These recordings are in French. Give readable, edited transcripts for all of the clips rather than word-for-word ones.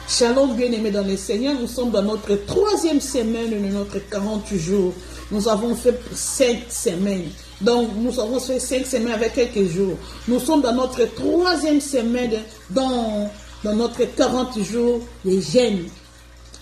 Shalom bien-aimés dans le Seigneur, nous sommes dans notre troisième semaine de notre 40 jours. Nous avons fait 5 semaines. Donc nous avons fait 5 semaines avec quelques jours. Nous sommes dans notre troisième semaine dans notre 40 jours de jeûne.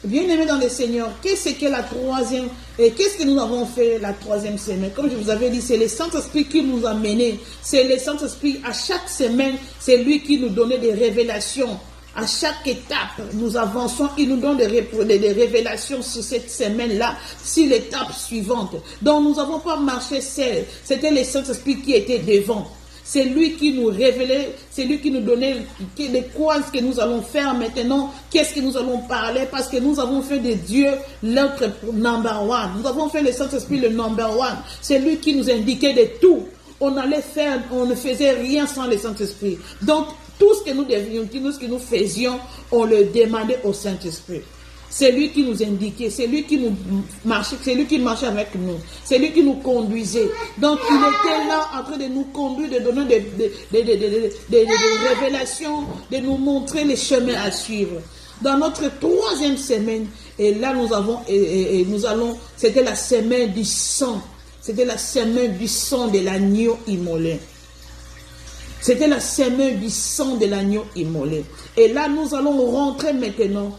Bien-aimés dans le Seigneur, qu'est-ce que la troisième et qu'est-ce que nous avons fait la troisième semaine? Comme je vous avais dit, c'est le Saint-Esprit qui nous a menés. C'est le Saint-Esprit, à chaque semaine, c'est lui qui nous donnait des révélations. À chaque étape, nous avançons, il nous donne des révélations sur cette semaine-là, sur l'étape suivante. Donc, nous n'avons pas marché seul. C'était le Saint-Esprit qui était devant. C'est lui qui nous révélait, c'est lui qui nous donnait de quoi ce que nous allons faire maintenant, qu'est-ce que nous allons parler, parce que nous avons fait de Dieu notre number one. Nous avons fait le Saint-Esprit le number one. C'est lui qui nous indiquait de tout. On allait faire, on ne faisait rien sans le Saint-Esprit. Donc, tout ce que nous devions, tout ce que nous faisions, on le demandait au Saint-Esprit. C'est lui qui nous indiquait, c'est lui qui nous marchait, c'est lui qui marchait avec nous, c'est lui qui nous conduisait. Donc il était là en train de nous conduire, de donner des révélations, de nous montrer les chemins à suivre. Dans notre troisième semaine, et là nous allons, c'était la semaine du sang, c'était la semaine du sang de l'agneau immolé. C'était la semaine du sang de l'agneau immolé. Et là, nous allons rentrer maintenant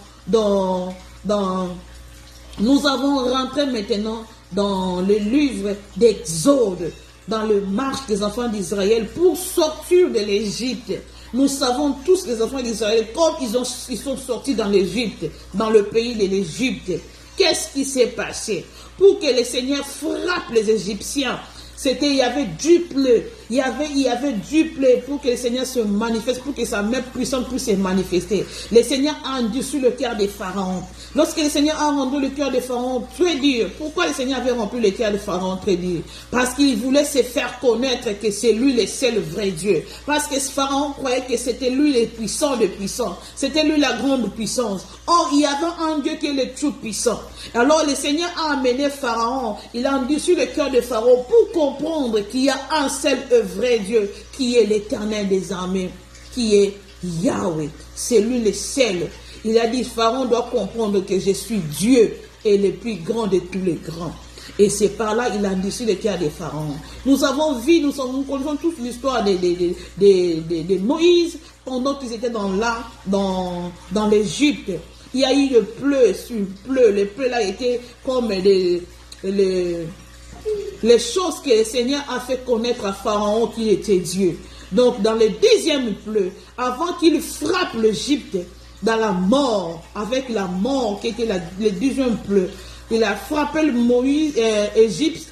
nous avons rentré maintenant dans le livre d'Exode, dans le marche des enfants d'Israël pour sortir de l'Égypte. Nous savons tous les enfants d'Israël, comme ils sont sortis dans l'Égypte, dans le pays de l'Égypte. Qu'est-ce qui s'est passé? Pour que le Seigneur frappe les Égyptiens, il y avait du pleu, il y avait du pleu pour que le Seigneur se manifeste, pour que sa main puissante puisse se manifester. Le Seigneur a endurci le cœur des pharaons. Lorsque le Seigneur a rendu le cœur des pharaons très dur, pourquoi le Seigneur avait rempli le cœur des pharaons très dur? Parce qu'il voulait se faire connaître que c'est lui le seul vrai Dieu. Parce que ce pharaon croyait que c'était lui le puissant de puissants. C'était lui la grande puissance. Or, il y avait un Dieu qui est le tout puissant. Alors, le Seigneur a amené Pharaon, il a endurci le cœur de Pharaon pour comprendre qu'il y a un seul vrai Dieu, qui est l'Éternel des armées, qui est Yahweh. C'est lui le seul. Il a dit, Pharaon doit comprendre que je suis Dieu et le plus grand de tous les grands. Et c'est par là qu'il a endurci le cœur des pharaons. Nous avons vu, nous connaissons toute l'histoire de Moïse pendant qu'ils étaient dans l'Égypte. Il y a eu le pleu sur pleu. Le pleu là était comme les choses que le Seigneur a fait connaître à Pharaon qu'il était Dieu. Donc dans le deuxième pleu, avant qu'il frappe l'Égypte dans la mort, avec la mort qui était le deuxième pleu, il a frappé l'Égypte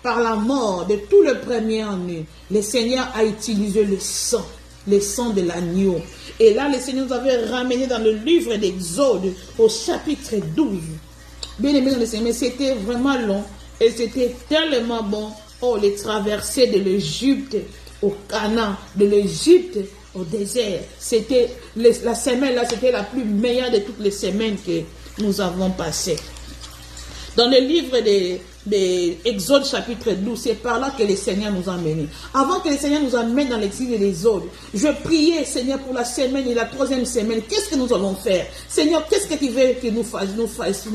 par la mort de tout le premier année. Le Seigneur a utilisé le sang de l'agneau. Et là, le Seigneur nous avait ramené dans le livre d'Exode au chapitre 12. Bien aimé dans le Seigneur, c'était vraiment long et c'était tellement bon. Oh, les traversées de l'Égypte au Canaan, de l'Égypte au désert. C'était la semaine là, c'était la plus meilleure de toutes les semaines que nous avons passées. Dans le livre d'Exode chapitre 12, c'est par là que le Seigneur nous a menés. Avant que le Seigneur nous amène dans l'exil de l'Exode, je priais, Seigneur, pour la semaine et la troisième semaine. Qu'est-ce que nous allons faire? Seigneur, qu'est-ce que tu veux que nous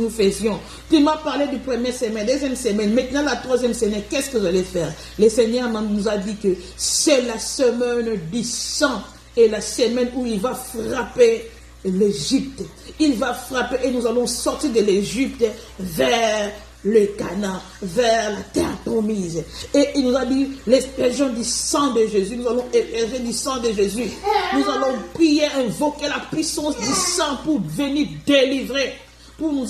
faisions? Tu m'as parlé du premier semaine, deuxième semaine. Maintenant, la troisième semaine, qu'est-ce que vous allez faire? Le Seigneur nous a dit que c'est la semaine du sang et la semaine où il va frapper l'Égypte. Il va frapper et nous allons sortir de l'Égypte vers le Canaan, vers la terre promise. Et il nous a dit l'expression du sang de Jésus. Nous allons exprimer du sang de Jésus. Nous allons prier, invoquer la puissance du sang pour venir délivrer, pour nous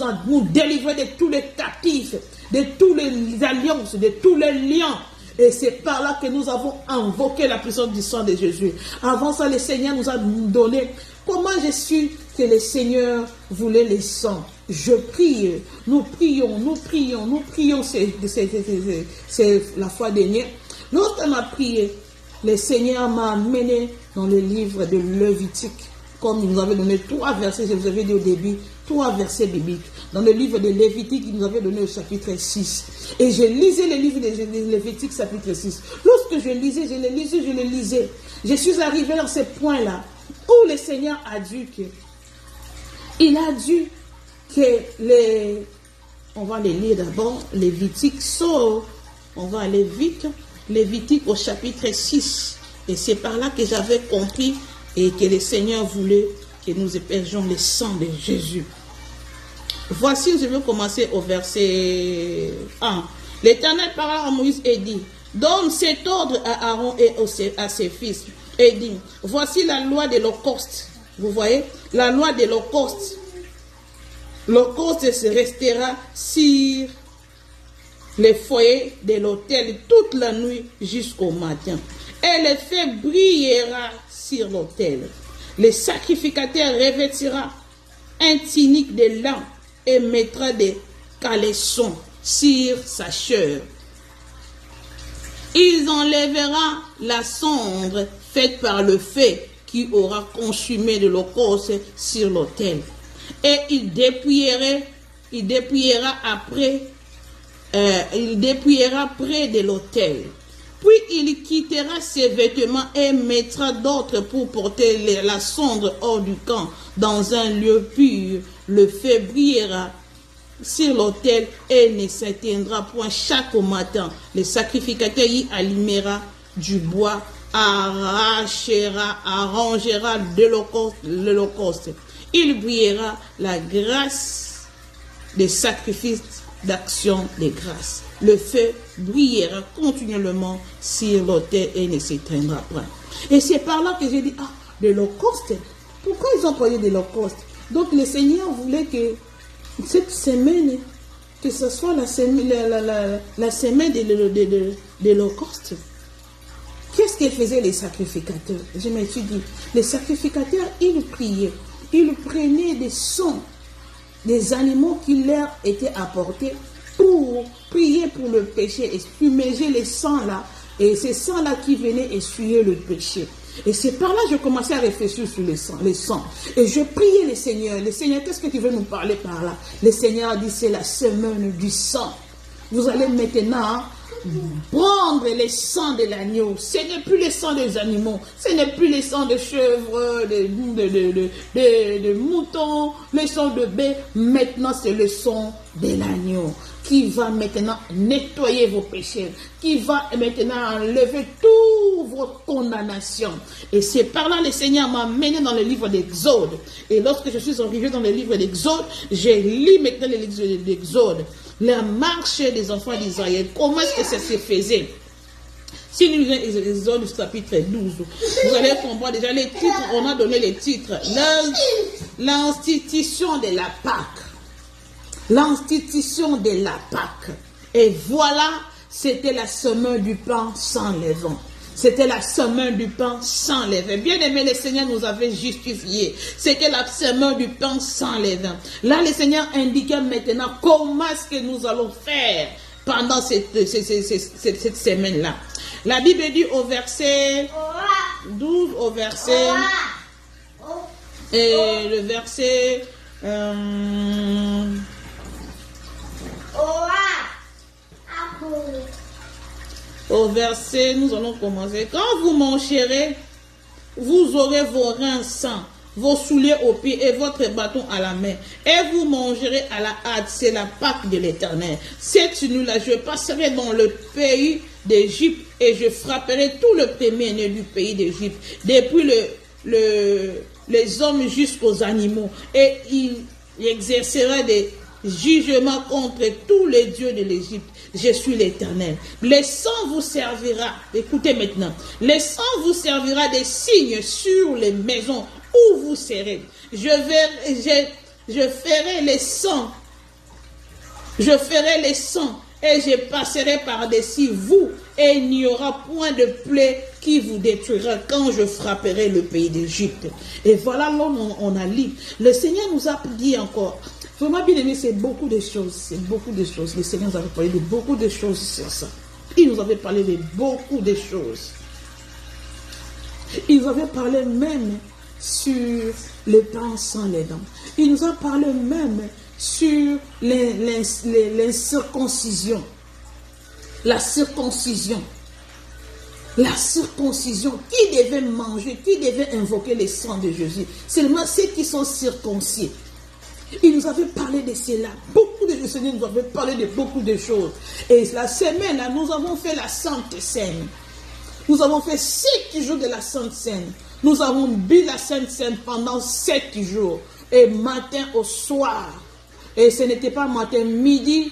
délivrer de tous les captifs, de toutes les alliances, de tous les liens. Et c'est par là que nous avons invoqué la puissance du sang de Jésus. Avant ça, le Seigneur nous a donné comment je suis que le Seigneur voulait le sang. Je prie, nous prions, c'est la fois dernière. Lorsqu'on a prié, le Seigneur m'a amené dans le livre de Lévitique. Comme il nous avait donné 3 versets, je vous avais dit au début, 3 versets bibliques. Dans le livre de Lévitique, il nous avait donné au chapitre 6. Et je lisais le livre de Lévitique, chapitre 6. Lorsque je le lisais. Je suis arrivé dans ce point-là, où le Seigneur a dit que il a dit que les... On va les lire d'abord. Lévitique sort. On va aller vite. Lévitique au chapitre 6. Et c'est par là que j'avais compris et que le Seigneur voulait que nous épergions le sang de Jésus. Voici, je vais commencer au verset 1. L'Éternel parla à Moïse et dit, donne cet ordre à Aaron et à ses fils. Et dit, voici la loi de l'Holocauste. Vous voyez, la loi de l'Holocauste. L'Holocauste se restera sur les foyers de l'autel toute la nuit jusqu'au matin. Et le feu brillera sur l'autel. Le sacrificateur revêtira un tunique de lin et mettra des caleçons sur sa chair. Il enlèvera la cendre faite par le feu qui aura consumé de l'holocauste sur l'autel. Et il dépouillera près de l'autel. Puis il quittera ses vêtements et mettra d'autres pour porter la cendre hors du camp dans un lieu pur. Le feu brillera sur l'autel et ne s'éteindra point chaque matin. Le sacrificateur y allumera du bois, arrangera de l'holocauste. Il brillera la grâce des sacrifices d'action de grâce. Le feu brillera continuellement sur l'autel et ne s'éteindra pas. Et c'est par là que j'ai dit, de l'holocauste. Pourquoi ils ont parlé de l'holocauste? Donc le Seigneur voulait que cette semaine, que ce soit la semaine de l'holocauste. Qu'est-ce que faisaient les sacrificateurs? Je me suis dit, les sacrificateurs, ils priaient. Ils prenaient des sons des animaux qui leur étaient apportés pour prier pour le péché et fumiger les sangs là. Et ces sangs-là qui venaient essuyer le péché. Et c'est par là que je commençais à réfléchir sur les sangs. Et je priais le Seigneur. Le Seigneur, qu'est-ce que tu veux nous parler par là? Le Seigneur a dit, c'est la semaine du sang. Vous allez maintenant prendre les sangs de l'agneau. Ce n'est plus les sangs des animaux. Ce n'est plus les sangs de chèvres, de moutons, les sangs de bœufs. Maintenant, c'est le sang de l'agneau qui va maintenant nettoyer vos péchés, qui va maintenant enlever toute votre condamnation. Et c'est par là que le Seigneur m'a mené dans le livre d'Exode. Et lorsque je suis arrivé dans le livre d'Exode, j'ai lu maintenant le livre d'Exode. La marche des enfants d'Israël, comment est-ce que ça se faisait? Si nous lisons Exode chapitre 12, vous allez comprendre déjà les titres, on a donné les titres. L'institution de la Pâque. L'institution de la Pâque. Et voilà, c'était la semaine du pain sans levain. C'était la semaine du pain sans levain. Bien aimé, le Seigneur nous avait justifié. C'était la semaine du pain sans levain. Là, le Seigneur indiquait maintenant comment est-ce que nous allons faire pendant cette semaine-là. La Bible dit au verset 12, au verset... Et le verset... Au verset, nous allons commencer. Quand vous mangerez, vous aurez vos reins sains, vos souliers aux pieds et votre bâton à la main. Et vous mangerez à la hâte, c'est la Pâque de l'Éternel. Cette nuit-là, je passerai dans le pays d'Égypte et je frapperai tout le premier-né du pays d'Égypte, depuis les hommes jusqu'aux animaux. Et il exercera des jugements contre tous les dieux de l'Égypte. Je suis l'Éternel. Le sang vous servira, écoutez maintenant, le sang vous servira des signes sur les maisons où vous serez. Je ferai les sangs et je passerai par-dessus vous et il n'y aura point de plaie qui vous détruira quand je frapperai le pays d'Égypte. Et voilà là on a lu. Le Seigneur nous a dit encore. Vraiment bien aimé, c'est beaucoup de choses. C'est beaucoup de choses. Le Seigneur nous avait parlé de beaucoup de choses sur ça. Il nous avait parlé de beaucoup de choses. Il nous avait parlé même sur le pain sans les dents. Il nous a parlé même sur l'incirconcision. La circoncision. La circoncision. Qui devait manger, qui devait invoquer le sang de Jésus? Seulement ceux qui sont circoncis. Il nous avait parlé de cela. Beaucoup de Seigneur nous avait parlé de beaucoup de choses. Et la semaine, là, nous avons fait la Sainte Seine. Nous avons fait 7 jours de la Sainte Seine. Nous avons bu la Sainte Seine pendant 7 jours. Et matin au soir. Et ce n'était pas matin, midi,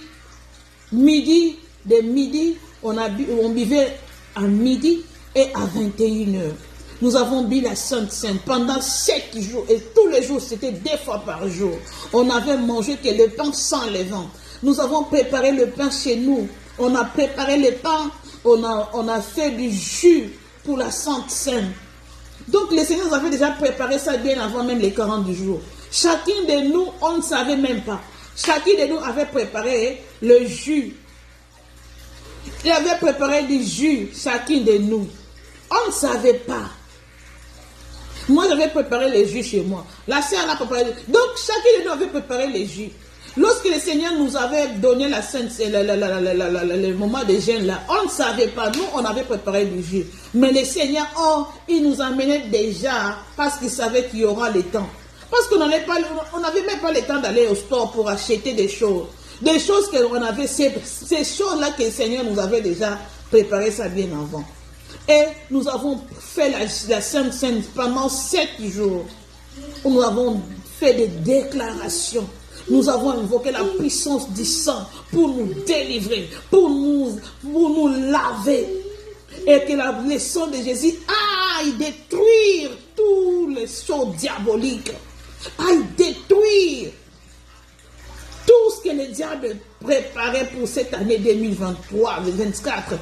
on buvait à midi et à 21h. Nous avons bu la Sainte Seine pendant 7 jours. Et tous les jours, c'était 2 fois par jour. On avait mangé que le pain sans levain. Nous avons préparé le pain chez nous. On a préparé le pain. On a fait du jus pour la Sainte Seine. Donc, le Seigneur nous avait déjà préparé ça bien avant même les 40 jours. Chacun de nous, on ne savait même pas. Chacun de nous avait préparé le jus. Il avait préparé du jus, chacun de nous. On ne savait pas. Moi, j'avais préparé les jus chez moi. La sœur a préparé. Donc, chacun de nous avait préparé les jus. Lorsque le Seigneur nous avait donné la sainte, le moment de jeûne là, on ne savait pas. Nous, on avait préparé du jus. Mais le Seigneur, il nous amenait déjà parce qu'il savait qu'il y aura le temps. Parce qu'on n'avait même pas le temps d'aller au store pour acheter des choses. Des choses qu'on avait, ces choses-là que le Seigneur nous avait déjà préparé ça bien avant. Et nous avons fait la Sainte Seine pendant 7 jours. Nous avons fait des déclarations. Nous avons invoqué la puissance du sang pour nous délivrer, pour nous laver. Et que le sang de Jésus aille détruire toutes les choses diaboliques. Aille détruire tout ce que le diable préparait pour cette année 2023, le 24,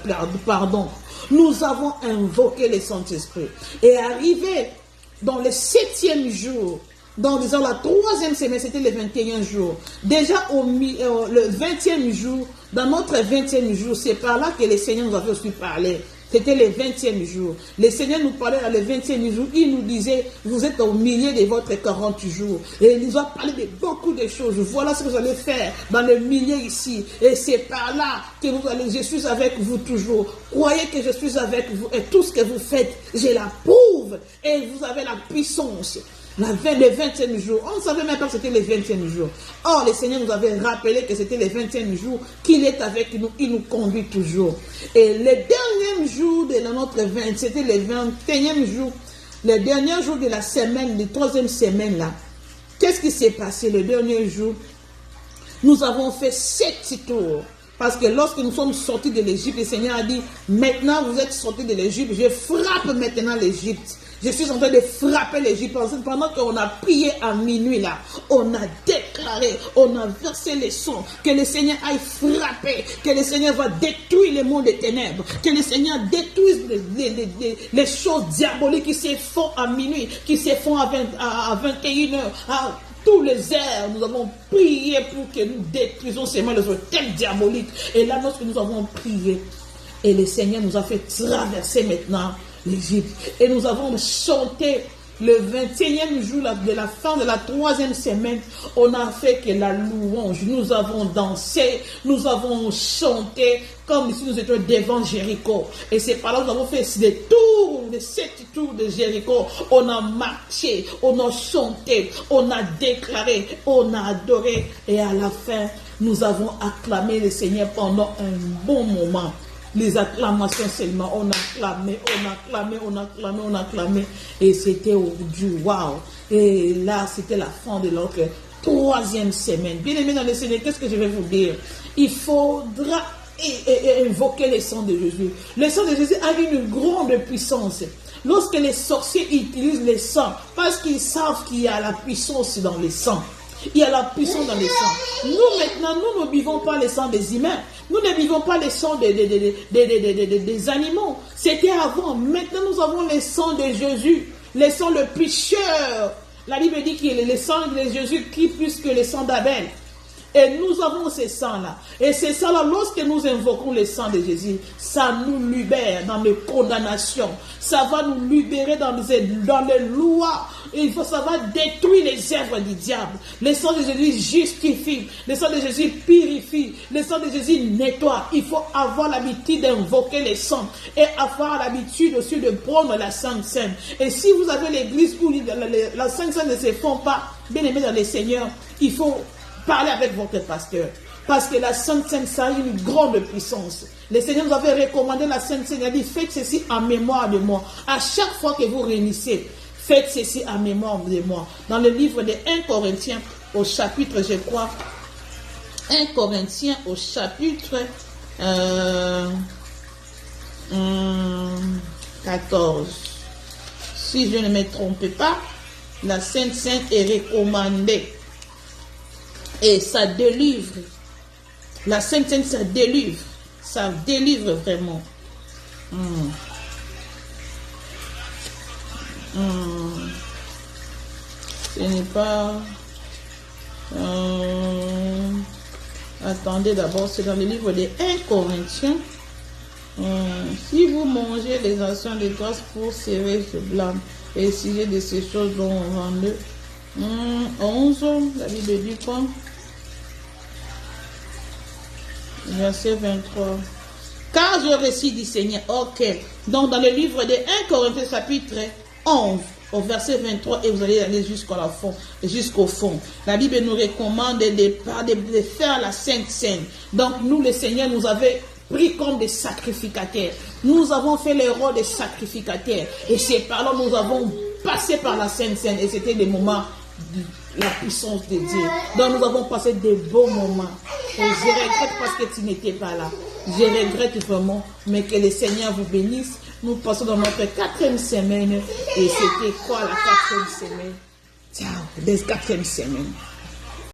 pardon. Nous avons invoqué le Saint-Esprit. Et arrivé dans le 7e jour, dans disons, la 3e semaine, c'était le 21 jour. Déjà le 20e jour, dans notre 20e jour, c'est par là que le Seigneur nous avait aussi parlé. C'était le 20e jour. Le Seigneur nous parlait dans le 20e jour. Il nous disait, vous êtes au milieu de votre 40 jours. Et il nous a parlé de beaucoup de choses. Voilà ce que vous allez faire dans le milieu ici. Et c'est par là que je suis avec vous toujours. Croyez que je suis avec vous. Et tout ce que vous faites, je l'approuve. Et vous avez la puissance. Le 20e jour, on ne savait même pas que c'était le 20e jour. Or, le Seigneur nous avait rappelé que c'était le 20e jour, qu'il est avec nous, il nous conduit toujours. Et le dernier jour de notre 20, c'était le 21e jour, le dernier jour de la semaine, de 3e semaine là. Qu'est-ce qui s'est passé le dernier jour? Nous avons fait 7 tours. Parce que lorsque nous sommes sortis de l'Égypte, le Seigneur a dit, maintenant vous êtes sortis de l'Égypte, je frappe maintenant l'Égypte. Je suis en train de frapper l'Égypte. Pendant qu'on a prié à minuit là, on a déclaré, on a versé les sons, que le Seigneur aille frapper, que le Seigneur va détruire le monde des ténèbres, que le Seigneur détruise les choses diaboliques qui se font à minuit, qui se font à 21h, à tous les heures. Nous avons prié pour que nous détruisions ces mots, les hôtels diaboliques. Et là, lorsque nous avons prié, et le Seigneur nous a fait traverser maintenant l'Égypte. Et nous avons chanté le 21e jour de la fin de la 3e semaine. On a fait que la louange. Nous avons dansé, nous avons chanté comme si nous étions devant Jéricho. Et c'est par là que nous avons fait des tours, des 7 tours de Jéricho. On a marché, on a chanté, on a déclaré, on a adoré. Et à la fin, nous avons acclamé le Seigneur pendant un bon moment. Les acclamations seulement, on acclamait, on acclamait, et c'était du wow. Et là, c'était la fin de notre 3e semaine. Bien aimé dans le Seigneur, qu'est-ce que je vais vous dire? Il faudra invoquer le sang de Jésus. Le sang de Jésus a une grande puissance. Lorsque les sorciers utilisent le sang, parce qu'ils savent qu'il y a la puissance dans le sang. Il y a la puissance dans le sang. Nous, maintenant, nous ne buvons pas le sang des humains. Nous ne buvons pas le sang des animaux. C'était avant. Maintenant, nous avons le sang de Jésus. Le sang le plus cher. La Bible dit qu'il est le sang de Jésus qui plus que le sang d'Abel. Et nous avons ces sangs-là. Et ces sangs-là, lorsque nous invoquons le sang de Jésus, ça nous libère dans les condamnations. Ça va nous libérer dans les lois. Ça va détruire les œuvres du diable. Le sang de Jésus justifie. Le sang de Jésus purifie. Le sang de Jésus nettoie. Il faut avoir l'habitude d'invoquer les sangs. Et avoir l'habitude aussi de prendre la Sainte Seine. Et si vous avez l'église où la Sainte Seine ne se font pas, bien aimé dans le Seigneur, il faut parlez avec votre pasteur. Parce que la Sainte Seine, ça a une grande puissance. Le Seigneur nous avait recommandé la Sainte Seine. Il a dit, faites ceci en mémoire de moi. À chaque fois que vous réunissez, faites ceci en mémoire de moi. Dans le livre de 1 Corinthiens, au chapitre, je crois, 1 Corinthiens, au chapitre 14. Si je ne me trompe pas, la Sainte Seine est recommandée. Et ça délivre. La Sainte Seine, ça délivre. Ça délivre vraiment. Ce n'est pas... attendez d'abord, c'est dans le livre des 1 Corinthiens. Si vous mangez les actions de grâce pour serrer ce blâme et essayer de ces choses dont on vend 11, la Bible dit quoi? Verset 23. Car je récite du Seigneur. Ok. Donc dans le livre de 1 Corinthiens chapitre 11 au verset 23 et vous allez aller jusqu'au fond. La Bible nous recommande de faire la Sainte Seine. Donc nous le Seigneur nous avait pris comme des sacrificateurs. Nous avons fait le rôle des sacrificateurs. Et c'est par là nous avons passé par la Sainte Seine. Et c'était des moments de la puissance de Dieu. Donc nous avons passé de beaux moments. Et je regrette parce que tu n'étais pas là. Je regrette vraiment. Mais que le Seigneur vous bénisse. Nous passons dans notre 4e semaine. Et c'était quoi la 4e semaine? Ciao, la 4e semaine.